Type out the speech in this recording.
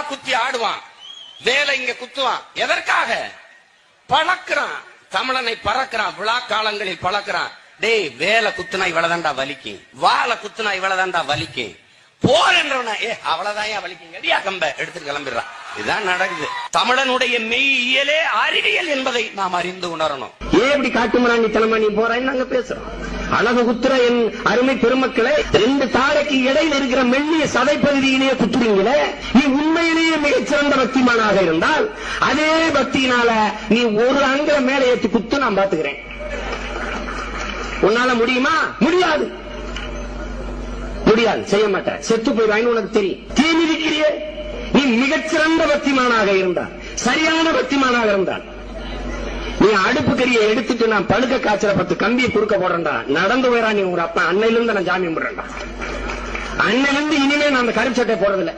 குத்தி ஆடுவான், வேலை இங்க குத்துவான். எதற்காக? பழக்கிறான், தமிழனை பறக்கிறான், விழா காலங்களில் பழக்கிறான். டேய், வேலை குத்துனா இவ்வளவுதான்டா வலிக்கும், வாழை குத்துனா இவ்வளவுதான்டா வலிக்கும், போர் என்றவன அவ்வளவுதான் வலிக்கும், அடியா கம்ப எடுத்துட்டு கிளம்பிடுறான். இதுதான் நடக்குது. தமிழனுடைய மெய்யியலே அறிவியல் என்பதை நாம் அறிந்து உணரணும். ஏன் இப்படி காட்டுமராணி தலைமணி போறேன்னு நாங்க பேசுறோம். அழகு குத்துற என் அருமை பெருமக்களை, 2 தாடைக்கு இடையில் இருக்கிற மெல்லிய சதை பகுதியிலேயே குத்துறீங்களே, நீ உண்மையிலேயே மிகச்சிறந்த பக்திமானாக இருந்தால் அதே பக்தியினால நீ ஒரு அங்க மேலே ஏற்றி குத்து நான் பாத்துக்கிறேன். உன்னால முடியுமா? முடியாது, முடியாது, செய்ய மாட்டேன், செத்து போய் உனக்கு தெரியும். தீ மிதிக்கிறியே, நீ மிகச்சிறந்த பக்திமானாக இருந்தால், சரியான பக்திமானாக இருந்தால், நீ அடுப்பு கறியை எடுத்துட்டு நான் பழுக்க காய்ச்சல 10 கம்பியை குறுக்க போடுறேன்டா, நடந்து போயிடா நீ உங்க அப்பா. அன்னையிலிருந்து நான் ஜாமீன் போடுறேன்டா, அன்னையிலிருந்து இனிமே நான் அந்த கருப்பு சட்டை போடுறதில்லை.